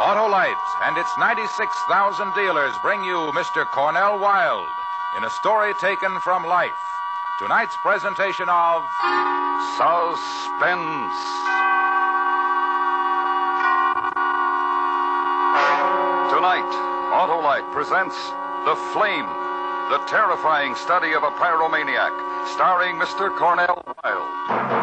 Autolite and its 96,000 dealers bring you Mr. Cornel Wilde in a story taken from life. Tonight's presentation of Suspense. Tonight, Autolite presents The Flame, the terrifying study of a pyromaniac, starring Mr. Cornel Wilde.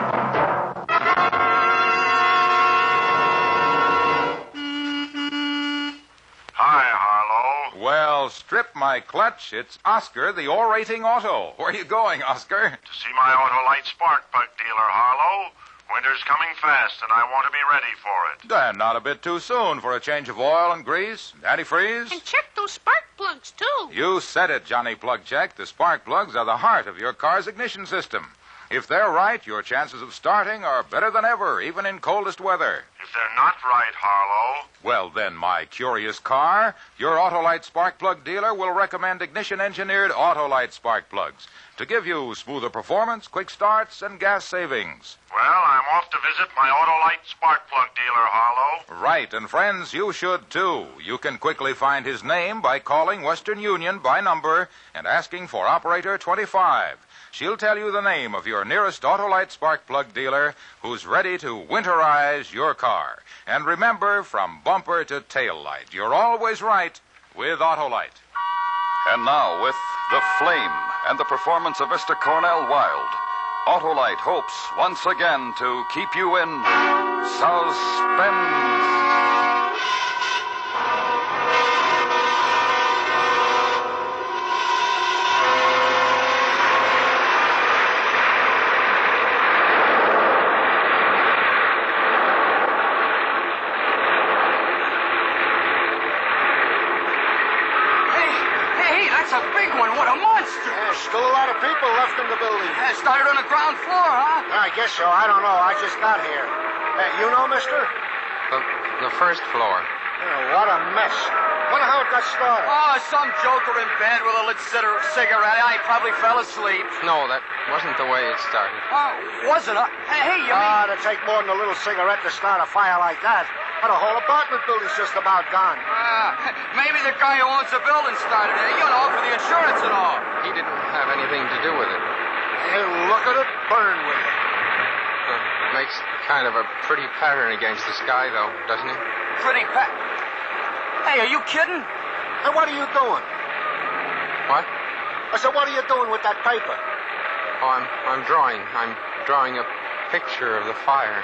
Well, strip my clutch. It's Oscar, the orating auto. Where are you going, Oscar? To see my Autolite spark plug dealer, Harlow. Winter's coming fast, and I want to be ready for it. Then not a bit too soon for a change of oil and grease, antifreeze. And check those spark plugs, too. You said it, Johnny Plug Check. The spark plugs are the heart of your car's ignition system. If they're right, your chances of starting are better than ever, even in coldest weather. If they're not right, Harlow... Well, then, my curious car, your Autolite spark plug dealer will recommend ignition-engineered Autolite spark plugs to give you smoother performance, quick starts, and gas savings. Well, I'm off to visit my Autolite spark plug dealer, Harlow. Right, and friends, you should, too. You can quickly find his name by calling Western Union by number and asking for Operator 25. She'll tell you the name of your nearest Autolite spark plug dealer who's ready to winterize your car. And remember, from bumper to tail light, you're always right with Autolite. And now, with The Flame and the performance of Mr. Cornel Wilde, Autolite hopes once again to keep you in suspense. That's a big one. What a monster. Yeah, still a lot of people left in the building. Yeah, started on the ground floor, huh? I guess so. I don't know. I just got here. You know, mister? The first floor. What a mess. Wonder how it got started. Oh, some joker in bed with a lit cigarette. I probably fell asleep. No, that wasn't the way it started. Oh, wasn't it? Hey, you mean... It'd take more than a little cigarette to start a fire like that. But the whole apartment building's just about gone. Maybe the guy who owns the building started it, for the insurance and all. He didn't have anything to do with it. Hey, look at it burn with it. It makes kind of a pretty pattern against the sky, though, doesn't it? Pretty Hey, are you kidding? Hey, what are you doing? What? I said, what are you doing with that paper? Oh, I'm drawing. I'm drawing a picture of the fire.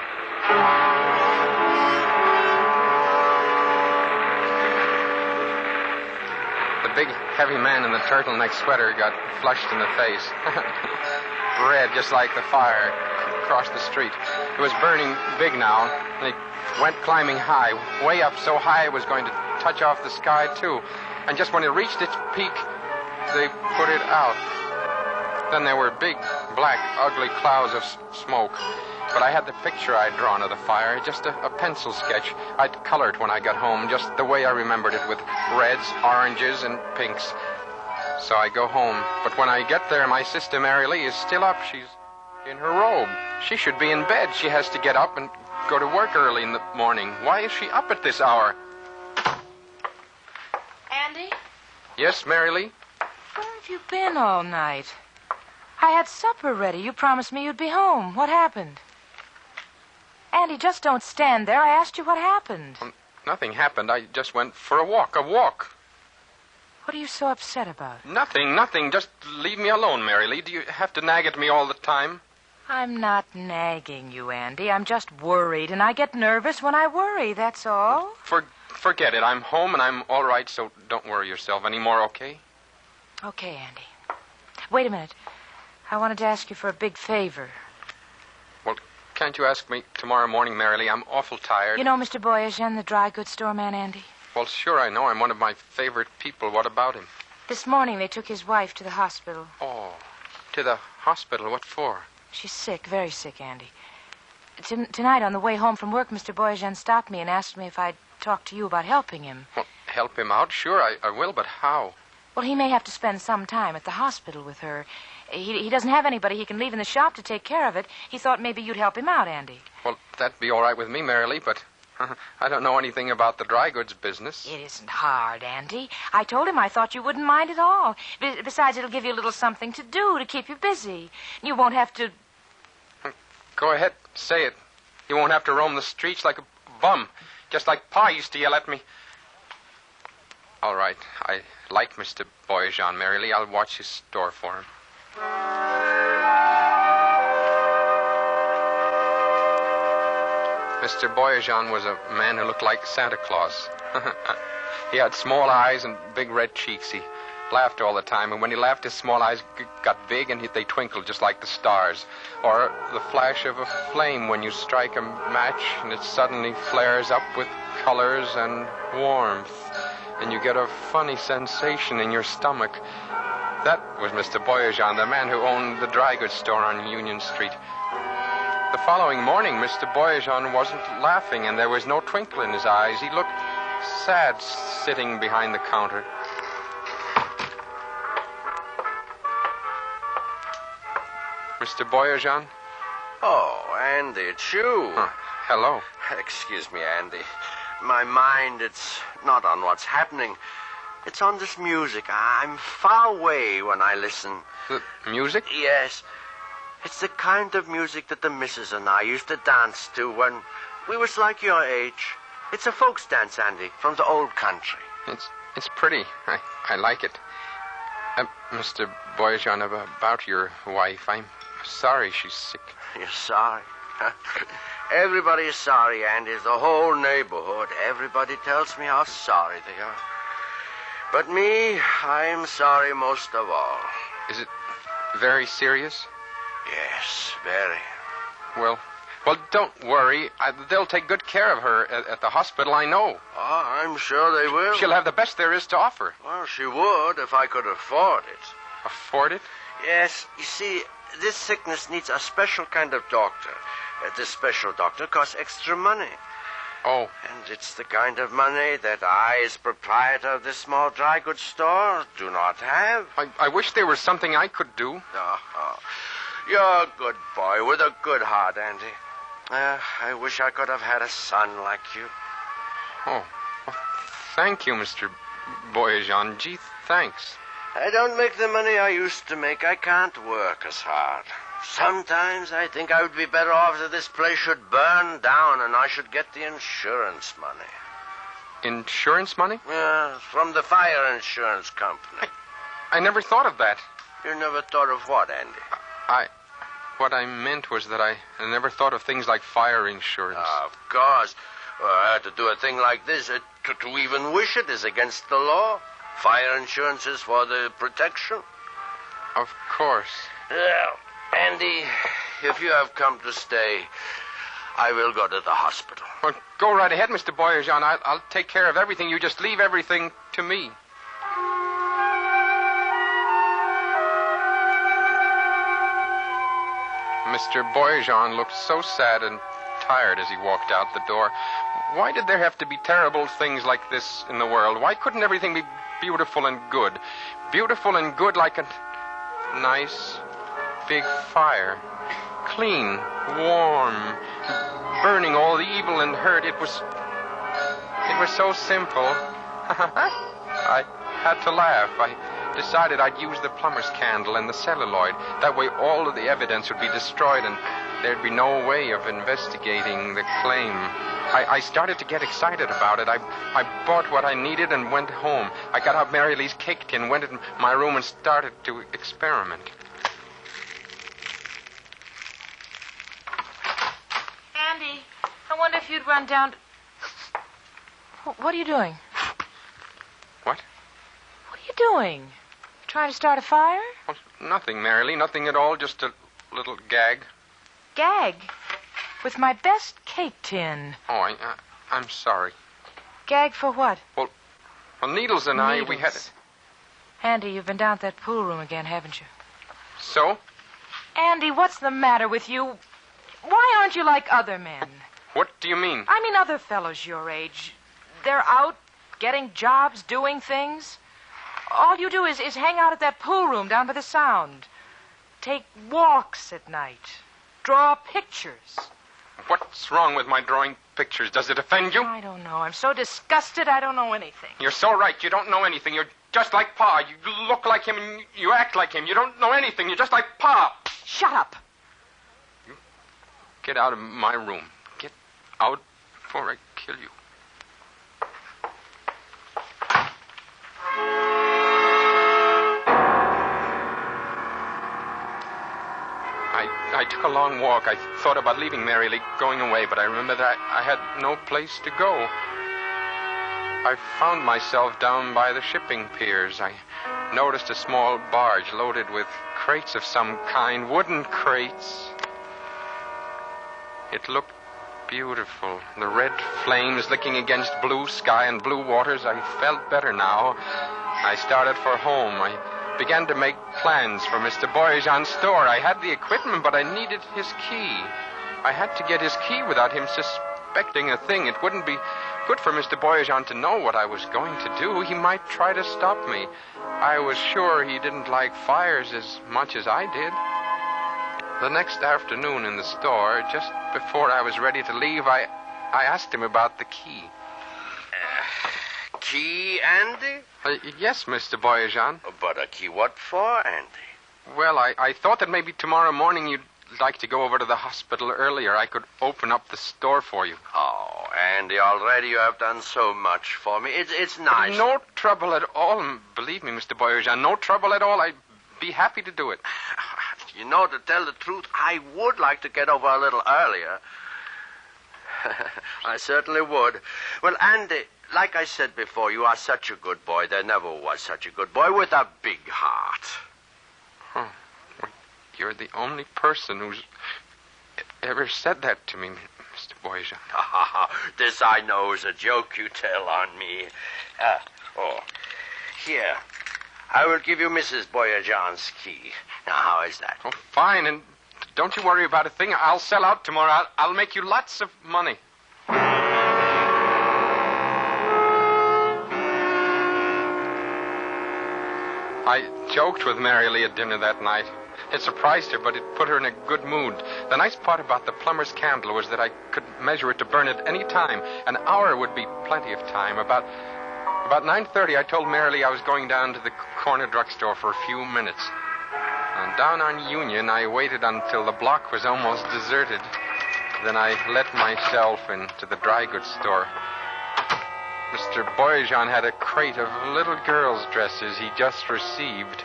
The big, heavy man in the turtleneck sweater got flushed in the face. Red, just like the fire across the street. It was burning big now, and it went climbing high, way up so high it was going to touch off the sky, too. And just when it reached its peak, they put it out. Then there were big, black, ugly clouds of smoke. But I had the picture I'd drawn of the fire, just a pencil sketch. I'd colored when I got home, just the way I remembered it, with reds, oranges, and pinks. So I go home. But when I get there, my sister Mary Lee is still up. She's in her robe. She should be in bed. She has to get up and go to work early in the morning. Why is she up at this hour? Andy? Yes, Mary Lee? Where have you been all night? I had supper ready. You promised me you'd be home. What happened? Andy, just don't stand there. I asked you what happened. Nothing happened. I just went for a walk. What are you so upset about? Nothing. Just leave me alone, Mary Lee. Do you have to nag at me all the time? I'm not nagging you, Andy. I'm just worried, and I get nervous when I worry, that's all. Forget it. I'm home, and I'm all right, so don't worry yourself anymore, okay? Okay, Andy. Wait a minute. I wanted to ask you for a big favor. Well, can't you ask me tomorrow morning, Mary Lee? I'm awful tired. You know Mr. Boyajian, the dry goods store man, Andy? Well, sure I know. I'm one of my favorite people. What about him? This morning they took his wife to the hospital. Oh, to the hospital? What for? She's sick, very sick, Andy. Tonight on the way home from work, Mr. Boyajian stopped me and asked me if I'd talk to you about helping him. Well, help him out? Sure, I will, but how? Well, he may have to spend some time at the hospital with her. He doesn't have anybody he can leave in the shop to take care of it. He thought maybe you'd help him out, Andy. Well, that'd be all right with me, Mary Lee, but I don't know anything about the dry goods business. It isn't hard, Andy. I told him I thought you wouldn't mind at all. Besides, it'll give you a little something to do to keep you busy. You won't have to... Go ahead, say it. You won't have to roam the streets like a bum, just like Pa used to yell at me. All right, I like Mr. Boyajan, Merrily. I'll watch his store for him. Mr. Boyajan was a man who looked like Santa Claus. He had small eyes and big red cheeks. He laughed all the time, and when he laughed, his small eyes got big and they twinkled just like the stars. Or the flash of a flame when you strike a match and it suddenly flares up with colors and warmth, and you get a funny sensation in your stomach. That was Mr. Boyajan, the man who owned the dry goods store on Union Street. The following morning, Mr. Boyajan wasn't laughing, and there was no twinkle in his eyes. He looked sad sitting behind the counter. Mr. Boyajan? Oh, Andy, it's you. Hello. Excuse me, Andy. My mind, it's not on what's happening. It's on this music. I'm far away when I listen. The music? Yes. It's the kind of music that the missus and I used to dance to when we was like your age. It's a folks dance, Andy, from the old country. It's pretty. I like it. Mr. Boyajan, about your wife, I'm sorry she's sick. You're sorry? Everybody is sorry, Andy. The whole neighborhood. Everybody tells me how sorry they are. But me, I'm sorry most of all. Is it very serious? Yes, very. Well, don't worry. They'll take good care of her at the hospital, I know. Oh, I'm sure they will. She'll have the best there is to offer. Well, she would if I could afford it. Afford it? Yes. You see, this sickness needs a special kind of doctor. This special doctor costs extra money. Oh. And it's the kind of money that I, as proprietor of this small dry goods store, do not have. I wish there was something I could do. Oh. You're a good boy with a good heart, Andy. I wish I could have had a son like you. Oh, well, thank you, Mr. Boyajan. Gee, thanks. I don't make the money I used to make. I can't work as hard. Sometimes I think I would be better off if this place should burn down and I should get the insurance money. Insurance money? Yeah, from the fire insurance company. I never thought of that. You never thought of what, Andy? What I meant was that I never thought of things like fire insurance. Of course. To do a thing like this, to even wish it is against the law. Fire insurance is for the protection. Of course. Well, Andy, if you have come to stay, I will go to the hospital. Well, go right ahead, Mr. Boyajan. I'll take care of everything. You just leave everything to me. Mr. Boyajan looked so sad and tired as he walked out the door. Why did there have to be terrible things like this in the world? Why couldn't everything be beautiful and good? Beautiful and good like a nice big fire. Clean, warm, burning all the evil and hurt. It was so simple. I had to laugh. I decided I'd use the plumber's candle and the celluloid. That way all of the evidence would be destroyed and there'd be no way of investigating the claim. I started to get excited about it. I bought what I needed and went home. I got out Mary Lee's cake tin, went in my room and started to experiment. Andy, I wonder if you'd run down... What are you doing? What? What are you doing? Trying to start a fire? Well, nothing, Mary Lee. Nothing at all. Just a little gag. Gag? With my best cake tin. Oh, I'm sorry. Gag for what? Well, Needles and Needles. we had... Andy, you've been down at that pool room again, haven't you? So? Andy, what's the matter with you? Why aren't you like other men? What do you mean? I mean other fellows your age. They're out getting jobs, doing things. All you do is hang out at that pool room down by the Sound. Take walks at night. Draw pictures. What's wrong with my drawing pictures? Does it offend you? I don't know. I'm so disgusted I don't know anything. You're so right. You don't know anything. You're just like Pa. You look like him and you act like him. You don't know anything. You're just like Pa. Shut up. You get out of my room. Get out before I kill you. I took a long walk. I thought about leaving Mary Lee, going away, but I remembered that I had no place to go. I found myself down by the shipping piers. I noticed a small barge loaded with crates of some kind, wooden crates. It looked beautiful. The red flames licking against blue sky and blue waters. I felt better now. I started for home. I began to make plans for Mr. Boyajan's store. I had the equipment, but I needed his key. I had to get his key without him suspecting a thing. It wouldn't be good for Mr. Boyajan to know what I was going to do. He might try to stop me. I was sure he didn't like fires as much as I did. The next afternoon in the store, just before I was ready to leave, I asked him about the key. Key, Andy? Yes, Mr. Boyajan. But a key what for, Andy? Well, I thought that maybe tomorrow morning you'd like to go over to the hospital earlier. I could open up the store for you. Oh, Andy, already you have done so much for me. It's nice. No trouble at all. Believe me, Mr. Boyajan, no trouble at all. I'd be happy to do it. You know, to tell the truth, I would like to get over a little earlier. I certainly would. Well, Andy, like I said before, you are such a good boy. There never was such a good boy with a big heart. Huh. Well, you're the only person who's ever said that to me, Mr. Boyajan. This I know is a joke you tell on me. Here. I will give you Mrs. Boyajan's key. Now, how is that? Oh, fine, and don't you worry about a thing. I'll sell out tomorrow. I'll make you lots of money. I joked with Mary Lee at dinner that night. It surprised her, but it put her in a good mood. The nice part about the plumber's candle was that I could measure it to burn at any time. An hour would be plenty of time. About 9:30, I told Mary Lee I was going down to the corner drugstore for a few minutes. And down on Union, I waited until the block was almost deserted. Then I let myself into the dry goods store. Mr. Boyajan had a crate of little girls' dresses he just received.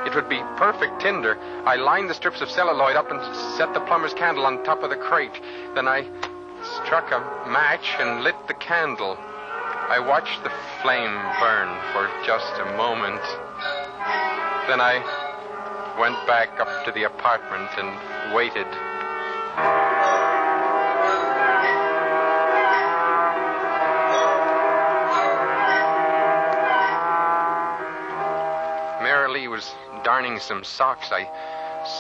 It would be perfect tinder. I lined the strips of celluloid up and set the plumber's candle on top of the crate. Then I struck a match and lit the candle. I watched the flame burn for just a moment. Then I went back up to the apartment and waited. Mary Lee was darning some socks. I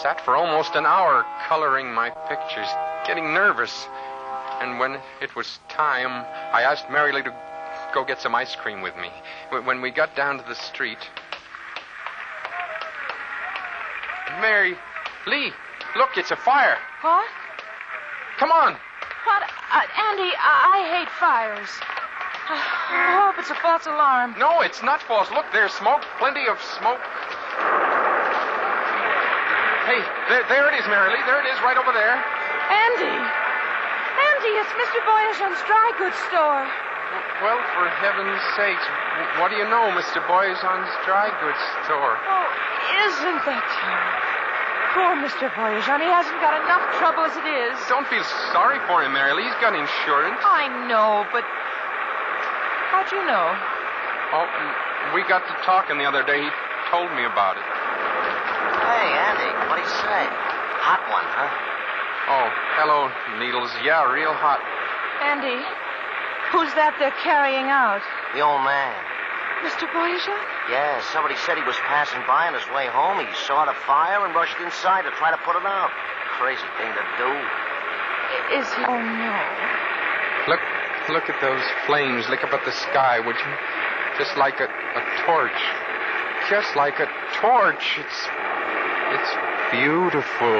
sat for almost an hour coloring my pictures, getting nervous. And when it was time, I asked Mary Lee to go get some ice cream with me. When we got down to the street... Mary Lee, look, it's a fire. What? Come on. What? Andy, I hate fires. I hope it's a false alarm. No, it's not false. Look, there's smoke, plenty of smoke. Hey, there it is, Mary Lee. There it is, right over there. Andy! Andy, it's Mr. Boyajan's dry goods store. Well, for heaven's sakes, what do you know, Mr. Boyajan's dry goods store? Oh, isn't that terrible? Poor Mr. Boyajan. He hasn't got enough trouble as it is. Don't feel sorry for him, Mary Lee. He's got insurance. I know, but... How'd you know? Oh, we got to talking the other day. He told me about it. Hey, Andy, what'd he say? Hot one, huh? Oh, hello, Needles. Yeah, real hot. Andy, who's that they're carrying out? The old man. Mr. Boyajan? Yeah, somebody said he was passing by on his way home. He saw the fire and rushed inside to try to put it out. Crazy thing to do. Is he... Oh, no. Look at those flames. Look up at the sky, would you? Just like a torch. Just like a torch. It's beautiful.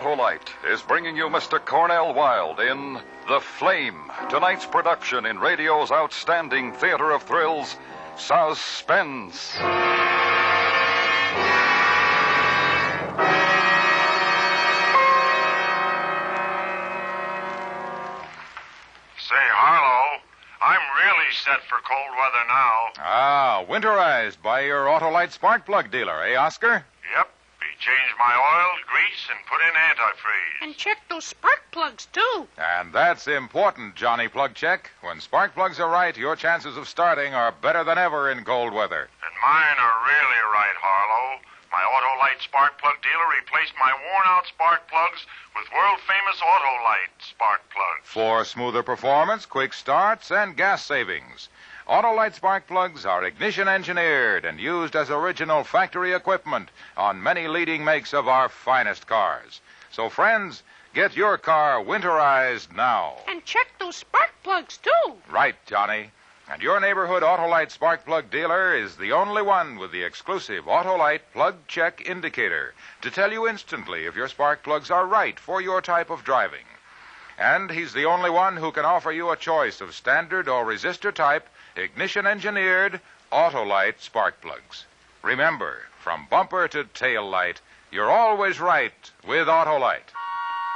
Autolite is bringing you Mr. Cornel Wilde in The Flame, tonight's production in radio's outstanding theater of thrills, Suspense. Say, Harlow, I'm really set for cold weather now. Ah, winterized by your Autolite spark plug dealer, eh, Oscar? Yep. He changed my oil, grease, and put in antifreeze. And check those spark plugs, too. And that's important, Johnny Plug Check. When spark plugs are right, your chances of starting are better than ever in cold weather. And mine are really right, Harlow. My Autolite spark plug dealer replaced my worn-out spark plugs with world-famous Autolite spark plugs. For smoother performance, quick starts, and gas savings. Autolite spark plugs are ignition engineered and used as original factory equipment on many leading makes of our finest cars. So, friends, get your car winterized now. And check those spark plugs, too. Right, Johnny. And your neighborhood Autolite spark plug dealer is the only one with the exclusive Autolite plug check indicator to tell you instantly if your spark plugs are right for your type of driving. And he's the only one who can offer you a choice of standard or resistor type, ignition-engineered Autolite spark plugs. Remember, from bumper to tail light, you're always right with Autolite.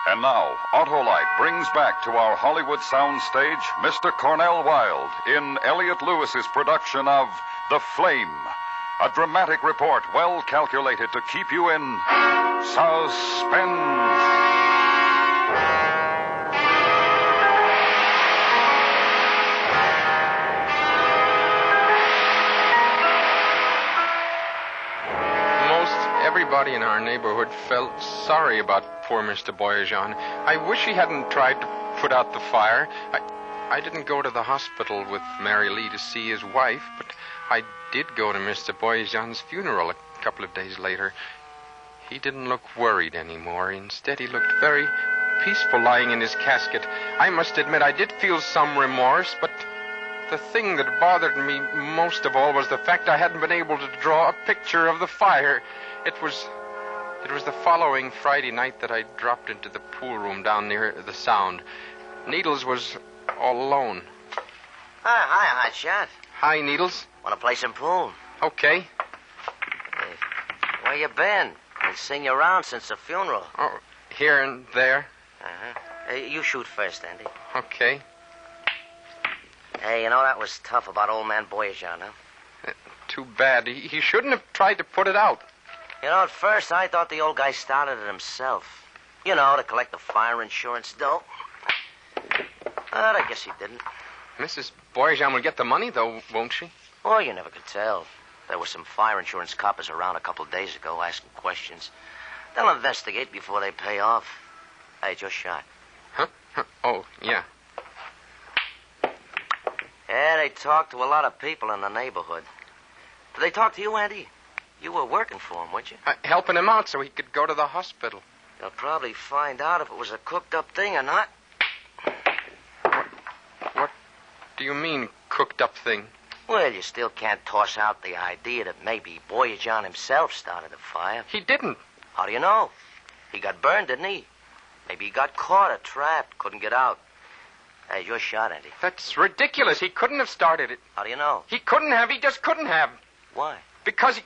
And now, Autolite brings back to our Hollywood soundstage Mr. Cornel Wilde in Elliott Lewis's production of The Flame, a dramatic report well calculated to keep you in suspense. Everybody in our neighborhood felt sorry about poor Mr. Boyajian. I wish he hadn't tried to put out the fire. I didn't go to the hospital with Mary Lee to see his wife, but I did go to Mr. Boyajian's funeral a couple of days later. He didn't look worried anymore. Instead, he looked very peaceful lying in his casket. I must admit I did feel some remorse, but the thing that bothered me most of all was the fact I hadn't been able to draw a picture of the fire. It was the following Friday night that I dropped into the pool room down near the Sound. Needles was all alone. Hi, Hotshot. Hi, Needles. Want to play some pool? Okay. Hey, where you been? I've seen you around since the funeral. Oh, here and there. Uh-huh. Hey, you shoot first, Andy. Okay. Hey, you know, that was tough about old man Boyajian, huh? Too bad. He shouldn't have tried to put it out. You know, at first I thought the old guy started it himself. You know, to collect the fire insurance dough. But I guess he didn't. Mrs. Boyajian will get the money, though, won't she? Oh, you never could tell. There were some fire insurance coppers around a couple of days ago asking questions. They'll investigate before they pay off. Hey, it's your shot. Huh? Oh, yeah. Yeah, they talked to a lot of people in the neighborhood. Did they talk to you, Andy? You were working for him, weren't you? Helping him out so he could go to the hospital. They'll probably find out if it was a cooked-up thing or not. What do you mean, cooked-up thing? Well, you still can't toss out the idea that maybe Boyajian himself started the fire. He didn't. How do you know? He got burned, didn't he? Maybe he got caught or trapped, couldn't get out. Hey, your shot, Andy. That's ridiculous. He couldn't have started it. How do you know? He couldn't have. He just couldn't have. Why? Because he...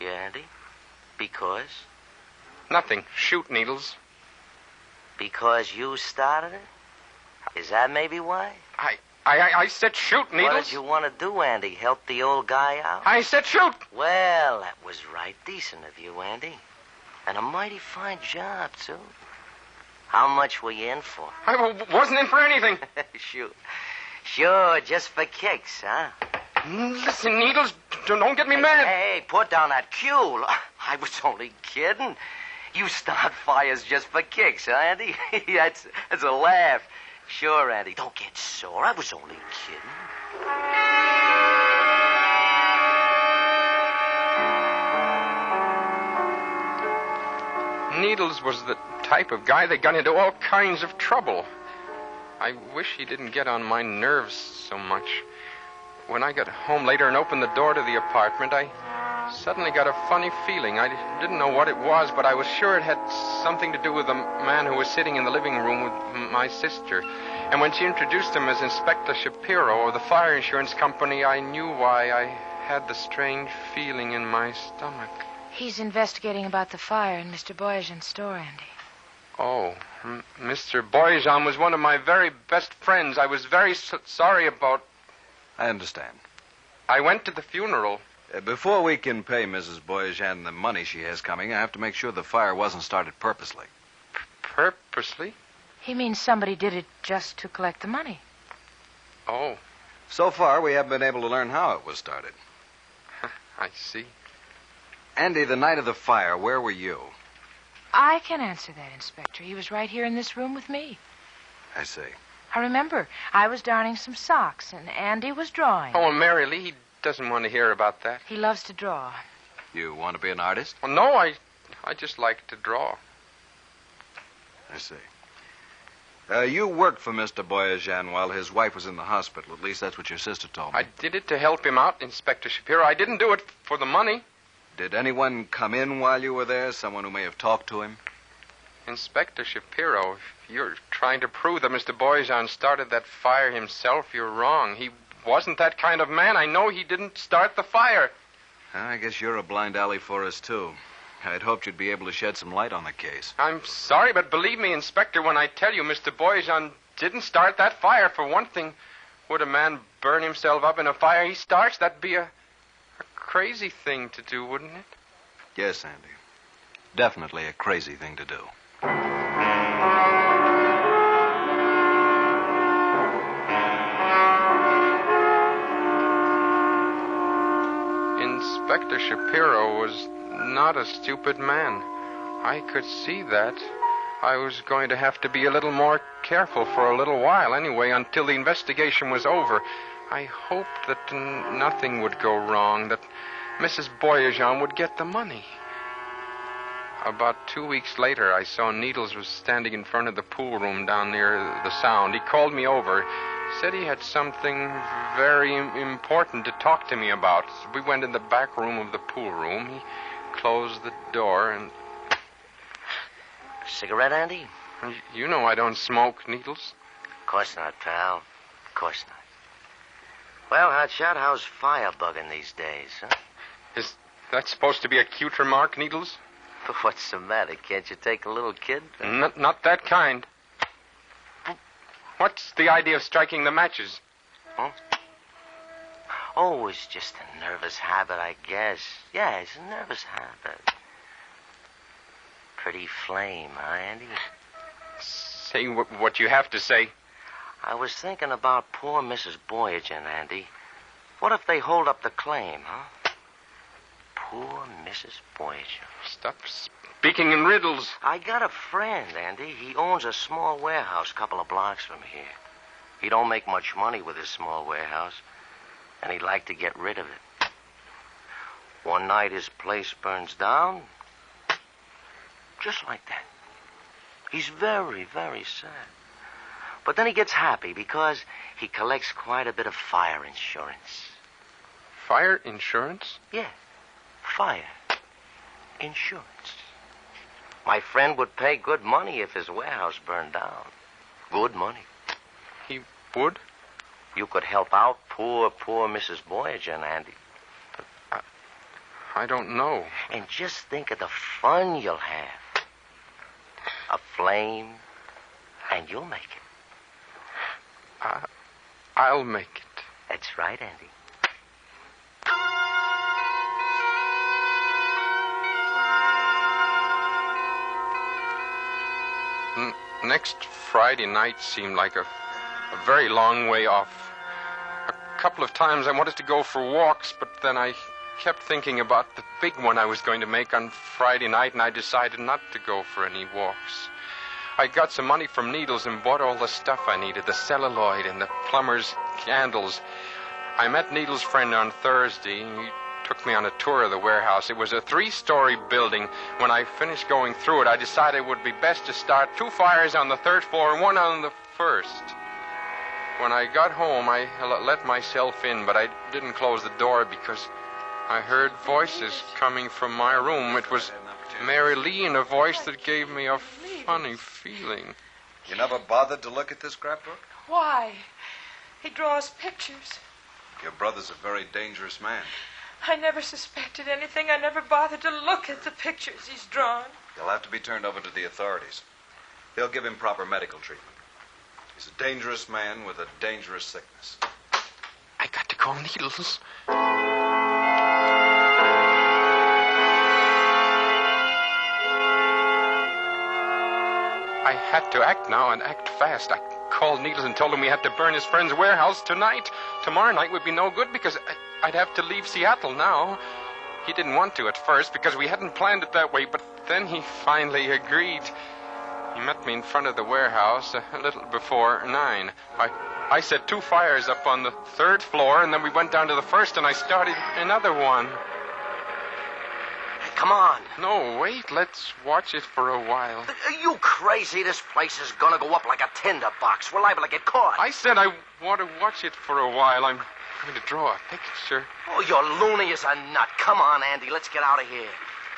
Yeah, Andy? Because? Nothing. Shoot, Needles. Because you started it? Is that maybe why? I said shoot, Needles. What did you want to do, Andy? Help the old guy out? I said shoot. Well, that was right decent of you, Andy. And a mighty fine job, too. How much were you in for? I wasn't in for anything. Shoot. Sure, just for kicks, huh? Listen, Needles, don't get me mad. Hey, put down that cue. I was only kidding. You start fires just for kicks, huh, Andy? That's a laugh. Sure, Andy. Don't get sore. I was only kidding. Needles was the type of guy that got into all kinds of trouble. I wish he didn't get on my nerves so much. When I got home later and opened the door to the apartment, I suddenly got a funny feeling. I didn't know what it was, but I was sure it had something to do with the man who was sitting in the living room with my sister. And when she introduced him as Inspector Shapiro of the fire insurance company, I knew why I had the strange feeling in my stomach. He's investigating about the fire in Mr. Boyajian's store, Andy. Oh, Mr. Boyajian was one of my very best friends. I was very sorry about... I understand. I went to the funeral. Before we can pay Mrs. Boyajian the money she has coming, I have to make sure the fire wasn't started purposely. Purposely? He means somebody did it just to collect the money. Oh. So far, we haven't been able to learn how it was started. I see. Andy, the night of the fire, where were you? I can answer that, Inspector. He was right here in this room with me. I see. I remember. I was darning some socks, and Andy was drawing. Oh, Mary Lee, he doesn't want to hear about that. He loves to draw. You want to be an artist? Well, no, I just like to draw. I see. You worked for Mr. Boyajian while his wife was in the hospital. At least that's what your sister told me. I did it to help him out, Inspector Shapiro. I didn't do it for the money. Did anyone come in while you were there? Someone who may have talked to him? Inspector Shapiro, if you're trying to prove that Mr. Boyajian started that fire himself, you're wrong. He wasn't that kind of man. I know he didn't start the fire. I guess you're a blind alley for us, too. I'd hoped you'd be able to shed some light on the case. I'm sorry, but believe me, Inspector, when I tell you Mr. Boyajian didn't start that fire. For one thing, would a man burn himself up in a fire he starts? That'd be a crazy thing to do, wouldn't it? Yes, Andy. Definitely a crazy thing to do. Inspector Shapiro was not a stupid man. I could see that. I was going to have to be a little more careful for a little while anyway, until the investigation was over. I hoped that nothing would go wrong, that Mrs. Boyajian would get the money. About 2 weeks later, I saw Needles was standing in front of the pool room down near the Sound. He called me over, said he had something very important to talk to me about. We went in the back room of the pool room. He closed the door and... Cigarette, Andy? You know I don't smoke, Needles. Of course not, pal. Of course not. Well, Hotshot, how's fire bugging these days, huh? Is that supposed to be a cute remark, Needles? What's the matter? Can't you take a little kid? Not that kind. What's the idea of striking the matches? Huh? Oh, it's just a nervous habit, I guess. Yeah, it's a nervous habit. Pretty flame, huh, Andy? Say what you have to say. I was thinking about poor Mrs. Boyajian, Andy. What if they hold up the claim, huh? Poor Mrs. Boyajian. Stop speaking in riddles. I got a friend, Andy. He owns a small warehouse a couple of blocks from here. He don't make much money with his small warehouse, and he'd like to get rid of it. One night his place burns down, just like that. He's very, very sad. But then he gets happy because he collects quite a bit of fire insurance. Fire insurance? Yeah, fire insurance. My friend would pay good money if his warehouse burned down. Good money. He would? You could help out poor Mrs. Boyajian, Andy. I don't know. And just think of the fun you'll have. A flame, and you'll make it. I'll make it. That's right, Andy. Next Friday night seemed like a very long way off. A couple of times I wanted to go for walks, but then I kept thinking about the big one I was going to make on Friday night, and I decided not to go for any walks. I got some money from Needles and bought all the stuff I needed, the celluloid and the plumber's candles. I met Needles' friend on Thursday. He took me on a tour of the warehouse. It was a 3-story building. When I finished going through it, I decided it would be best to start 2 fires on the 3rd floor and 1 on the 1st. When I got home, I let myself in, but I didn't close the door because I heard voices coming from my room. It was Mary Lee in a voice that gave me a funny feeling. You never bothered to look at this scrapbook? Why? He draws pictures. Your brother's a very dangerous man. I never suspected anything. I never bothered to look at the pictures he's drawn. He'll have to be turned over to the authorities. They'll give him proper medical treatment. He's a dangerous man with a dangerous sickness. I got to call Needles. I had to act now and act fast. I called Needles and told him we had to burn his friend's warehouse tonight. Tomorrow night would be no good because I'd have to leave Seattle now. He didn't want to at first because we hadn't planned it that way, but then he finally agreed. He met me in front of the warehouse a little before 9. I set 2 fires up on the 3rd floor, and then we went down to the 1st, and I started another one. Come on. No, wait. Let's watch it for a while. Are you crazy? This place is gonna go up like a tinderbox. We're liable to get caught. I said I want to watch it for a while. I'm going to draw a picture. Oh, you're loony as a nut. Come on, Andy. Let's get out of here.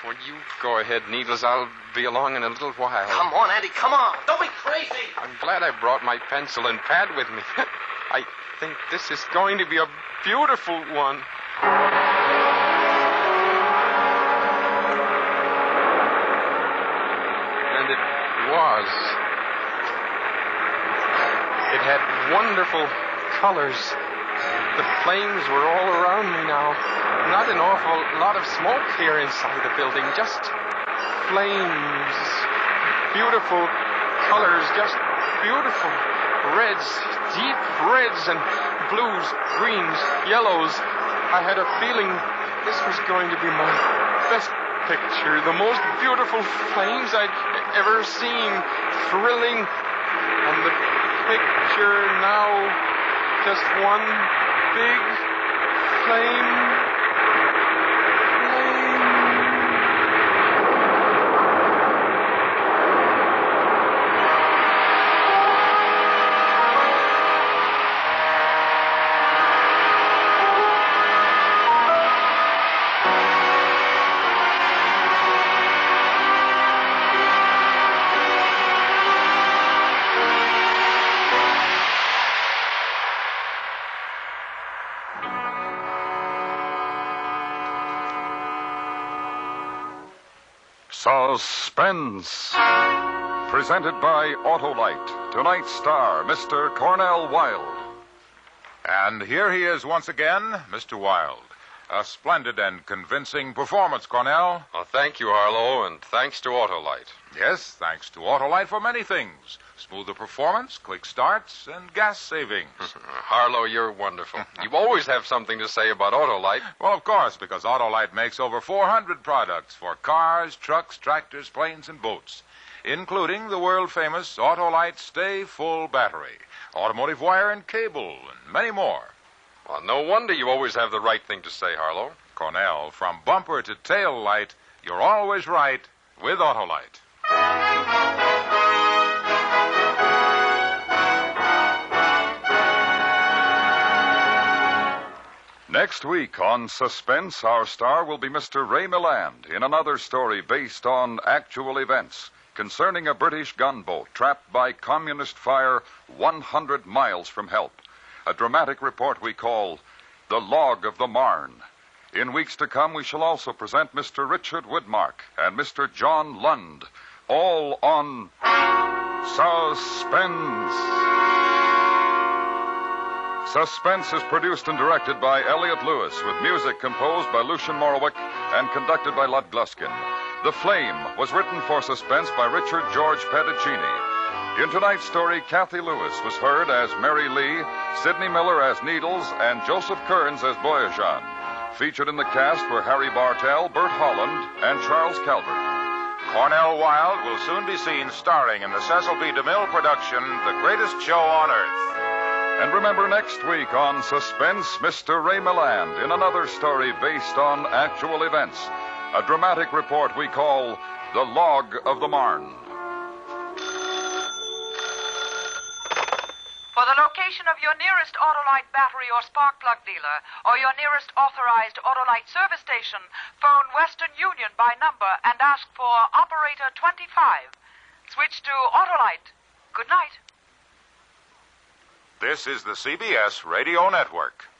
Well, you go ahead, Needles. I'll be along in a little while. Come on, Andy. Come on. Don't be crazy. I'm glad I brought my pencil and pad with me. I think this is going to be a beautiful one. And it was. It had wonderful colors. The flames were all around me now. Not an awful lot of smoke here inside the building. Just flames. Beautiful colors. Just beautiful. Reds, deep reds and blues, greens, yellows. I had a feeling this was going to be my best picture. The most beautiful flames I'd ever seen. Thrilling. And the picture now, just one big flame. Suspense. Presented by Autolite. Tonight's star, Mr. Cornel Wilde. And here he is once again, Mr. Wilde. A splendid and convincing performance, Cornell. Well, thank you, Harlow, and thanks to Autolite. Yes, thanks to Autolite for many things. Smoother performance, quick starts, and gas savings. Harlow, you're wonderful. You always have something to say about Autolite. Well, of course, because Autolite makes over 400 products for cars, trucks, tractors, planes, and boats, including the world-famous Autolite Stay Full battery, automotive wire and cable, and many more. Well, no wonder you always have the right thing to say, Harlow. Cornell, from bumper to tail light, you're always right with Autolite. Next week on Suspense, our star will be Mr. Ray Milland in another story based on actual events concerning a British gunboat trapped by communist fire 100 miles from help. A dramatic report we call The Log of the Marne. In weeks to come, we shall also present Mr. Richard Woodmark and Mr. John Lund, all on Suspense. Suspense is produced and directed by Elliot Lewis, with music composed by Lucian Morowick and conducted by Lud Gluskin. The Flame was written for Suspense by Richard George Pedicini. In tonight's story, Cathy Lewis was heard as Mary Lee, Sidney Miller as Needles, and Joseph Kearns as Boyajan. Featured in the cast were Harry Bartell, Bert Holland, and Charles Calvert. Cornel Wilde will soon be seen starring in the Cecil B. DeMille production, The Greatest Show on Earth. And remember, next week on Suspense, Mr. Ray Milland in another story based on actual events. A dramatic report we call The Log of the Marne. For the location location of your nearest Autolite battery or spark plug dealer or your nearest authorized Autolite service station, phone Western Union by number and ask for Operator 25. Switch to Autolite. Good night. This is the CBS Radio Network.